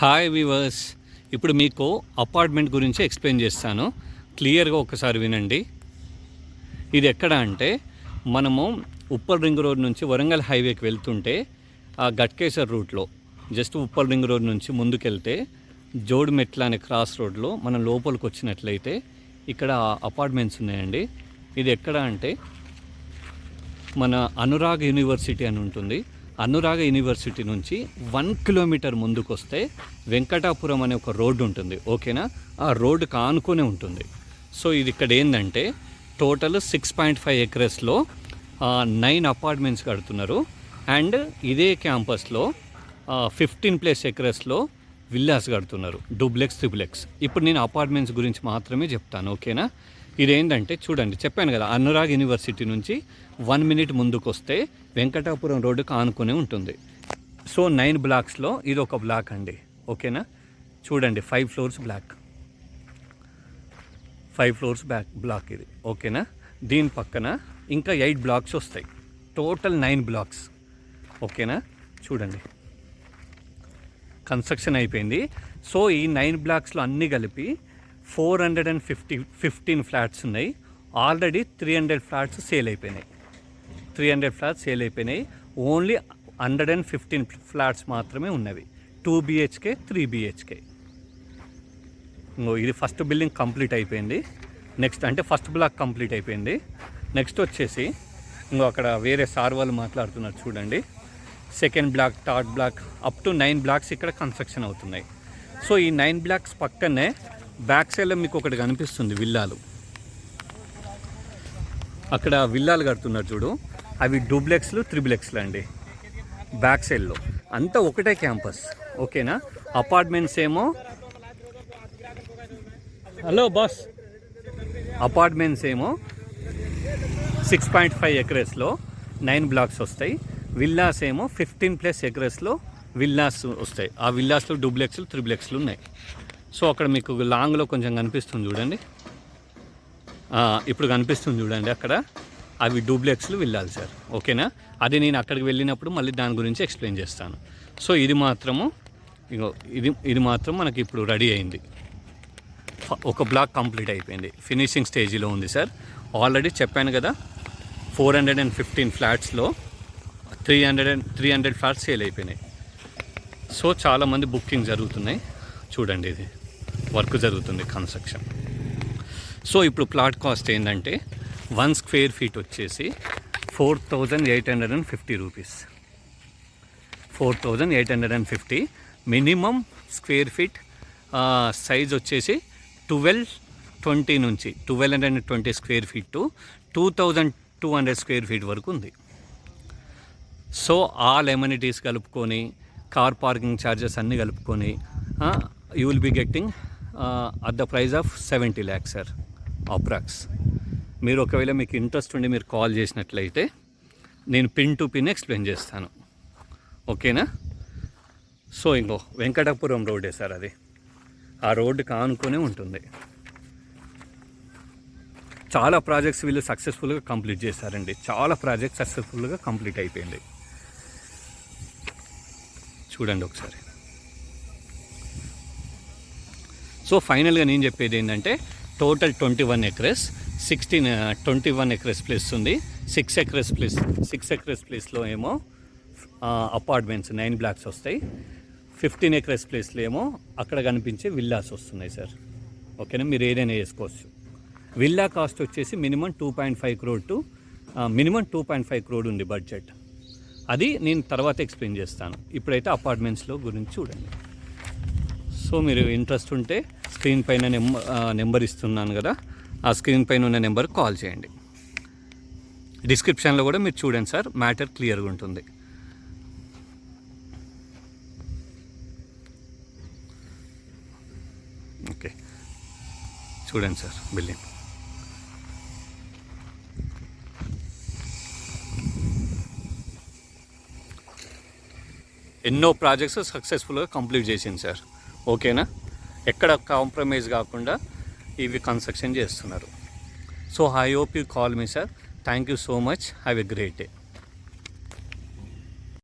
Hi weavers, ఇప్పుడు మీకు apartment గురించి ఎక్స్ప్లెయిన్ చేస్తాను. క్లియర్గా ఒకసారి వినండి. ఇది ఎక్కడ అంటే మనము ఉప్పల్ రింగ్ రోడ్ నుంచి వరంగల్ హైవేకి వెళ్తుంటే ఆ గట్కేసర్ రూట్లో జస్ట్ ఉప్పల్ రింగ్ రోడ్ నుంచి ముందుకెళ్తే జోడిమెట్ల అనే క్రాస్ రోడ్లో మనం లోపలికి వచ్చినట్లయితే ఇక్కడ అపార్ట్మెంట్స్ ఉన్నాయండి. ఇది ఎక్కడ అంటే మన అనురాగ్ యూనివర్సిటీ అని ఉంటుంది. అనురాగ యూనివర్సిటీ నుంచి 1 కిలోమీటర్ ముందుకు వస్తే వెంకటాపురం అనే ఒక రోడ్డు ఉంటుంది. ఓకేనా, ఆ రోడ్డుకి ఆనుకునే ఉంటుంది. సో ఇది ఇక్కడ ఏంటంటే టోటల్ 6.5 ఎకరస్లో 9 అపార్ట్మెంట్స్ కడుతున్నారు. అండ్ ఇదే క్యాంపస్లో 15+ ఎకరస్లో విల్లాస్ కడుతున్నారు, డూప్లెక్స్, త్రిప్లెక్స్. ఇప్పుడు నేను అపార్ట్మెంట్స్ గురించి మాత్రమే చెప్తాను. ఓకేనా, ఇదేంటంటే చూడండి, చెప్పాను కదా, అనురాగ్ యూనివర్సిటీ నుంచి 1 మినిట్ ముందుకు వస్తే వెంకటాపురం రోడ్డుకు ఆనుకునే ఉంటుంది. సో 9 బ్లాక్స్లో ఇది ఒక బ్లాక్ అండి. ఓకేనా, చూడండి, 5 ఫ్లోర్స్ బ్లాక్, 5 ఫ్లోర్స్ బ్లాక్ ఇది. ఓకేనా, దీని పక్కన ఇంకా 8 బ్లాక్స్ వస్తాయి. Total 9 blocks. ఓకేనా, చూడండి, కన్స్ట్రక్షన్ అయిపోయింది. సో ఈ 9 బ్లాక్స్లో అన్నీ కలిపి 415 ఫ్లాట్స్ ఉన్నాయి. ఆల్రెడీ 300 ఫ్లాట్స్ సేల్ అయిపోయినాయి. 300 ఫ్లాట్స్ సేల్ అయిపోయినాయి. ఓన్లీ 115 ఫ్లాట్స్ మాత్రమే ఉన్నవి. 2 BHK, 3 BHK. ఇది ఫస్ట్ బిల్డింగ్ కంప్లీట్ అయిపోయింది. నెక్స్ట్ అంటే ఫస్ట్ బ్లాక్ కంప్లీట్ అయిపోయింది. నెక్స్ట్ వచ్చేసి అక్కడ వేరే సార్ వాళ్ళు మాట్లాడుతున్నారు చూడండి. Second block, third block, up to 9 blocks ఇక్కడ కన్స్ట్రక్షన్ అవుతున్నాయి. సో ఈ 9 బ్లాక్స్ పక్కనే బ్యాక్ సైడ్లో మీకు ఒకటి కనిపిస్తుంది విల్లాలు. అక్కడ విల్లాలు కడుతున్నారు చూడు, అవి డూప్లెక్స్లు, త్రిప్లెక్స్లు అండి. బ్యాక్ సైడ్లో అంతా ఒకటే క్యాంపస్. ఓకేనా, అపార్ట్మెంట్స్ ఏమో హలో బాస్, అపార్ట్మెంట్స్ ఏమో 6.5 ఎకరస్లో 9 బ్లాక్స్ వస్తాయి. విల్లాస్ ఏమో 15+ ఎకరస్లో విల్లాస్ వస్తాయి. ఆ విల్లాస్లో డూప్లెక్స్లు, త్రిప్లెక్స్లు ఉన్నాయి. సో అక్కడ మీకు లాంగ్లో కొంచెం కనిపిస్తుంది చూడండి, ఇప్పుడు కనిపిస్తుంది చూడండి అక్కడ, అవి డూప్లెక్స్లు విల్లాలి సార్. ఓకేనా, అది నేను అక్కడికి వెళ్ళినప్పుడు మళ్ళీ దాని గురించి ఎక్స్ప్లెయిన్ చేస్తాను. సో ఇది మాత్రము ఇది మాత్రం మనకి ఇప్పుడు రెడీ అయింది. ఒక బ్లాక్ కంప్లీట్ అయిపోయింది, ఫినిషింగ్ స్టేజ్లో ఉంది సార్. ఆల్రెడీ చెప్పాను కదా, 415 ఫ్లాట్స్లో 300 ఫ్లాట్స్ సేల్ అయిపోయినాయి. సో చాలామంది బుకింగ్ జరుగుతున్నాయి. చూడండి, ఇది వర్క్ జరుగుతుంది, కన్స్ట్రక్షన్. సో ఇప్పుడు ప్లాట్ కాస్ట్ ఏంటంటే 1 స్క్వేర్ ఫీట్ వచ్చేసి 4,850 rupees. 4,850. Minimum square feet size వచ్చేసి 1220 నుంచి 1220 square feet to 2200 square feet వరకు ఉంది. సో ఆల్ ఎమ్యూనిటీస్ కలుపుకొని, కార్ పార్కింగ్ ఛార్జెస్ అన్నీ కలుపుకొని you will be getting at the price of 70 lakhs sir, approx. మీరు ఒకవేళ మీకు ఇంట్రెస్ట్ ఉండి మీరు కాల్ చేసినట్లయితే నేను పిన్ టు పిన్ ఎక్స్ప్లెయిన్ చేస్తాను. ఓకేనా, సో వెంకటాపురం రోడ్డే సార్ అది. ఆ రోడ్డుకి ఆనుకునే ఉంటుంది. చాలా ప్రాజెక్ట్స్ వీళ్ళు సక్సెస్ఫుల్గా కంప్లీట్ చేశారండి. చాలా ప్రాజెక్ట్స్ సక్సెస్ఫుల్గా కంప్లీట్ అయిపోయింది. చూడండి ఒకసారి. సో ఫైనల్గా నేను చెప్పేది ఏంటంటే టోటల్ 21 ఎకరస్, 21 ఎకరస్ ప్లేస్ ఉంది. 6 ఎకరస్ ప్లేస్లో ఏమో అపార్ట్మెంట్స్ 9 బ్లాక్స్ వస్తాయి. 15 ఎకరస్ ప్లేస్లో ఏమో అక్కడ కనిపించే విల్లాస్ వస్తున్నాయి సార్. ఓకేనా, మీరు ఏదైనా వేసుకోవచ్చు. విల్లా కాస్ట్ వచ్చేసి minimum 2.5 crore to minimum 2.5 crore ఉంది బడ్జెట్. అది నేను తర్వాత ఎక్స్ప్లెయిన్ చేస్తాను. ఇప్పుడైతే అపార్ట్మెంట్స్లో గురించి చూడండి. సో మీరు ఇంట్రెస్ట్ ఉంటే స్క్రీన్ పైన నెంబర్ ఇస్తున్నాను కదా, ఆ స్క్రీన్ పైన ఉన్న నెంబర్కి కాల్ చేయండి. డిస్క్రిప్షన్లో కూడా మీరు చూడండి సార్, మ్యాటర్ క్లియర్గా ఉంటుంది. ఓకే, చూడండి సార్ బిల్డింగ్. ఎన్నో ప్రాజెక్ట్స్ సక్సెస్ఫుల్గా కంప్లీట్ చేసింది సార్. ఓకేనా, ఎక్కడ కాంప్రమైజ్ కాకుండా ఇవి కన్స్ట్రక్షన్ చేస్తున్నారు. So I hope you call me sir. Thank you so much. Have a great day.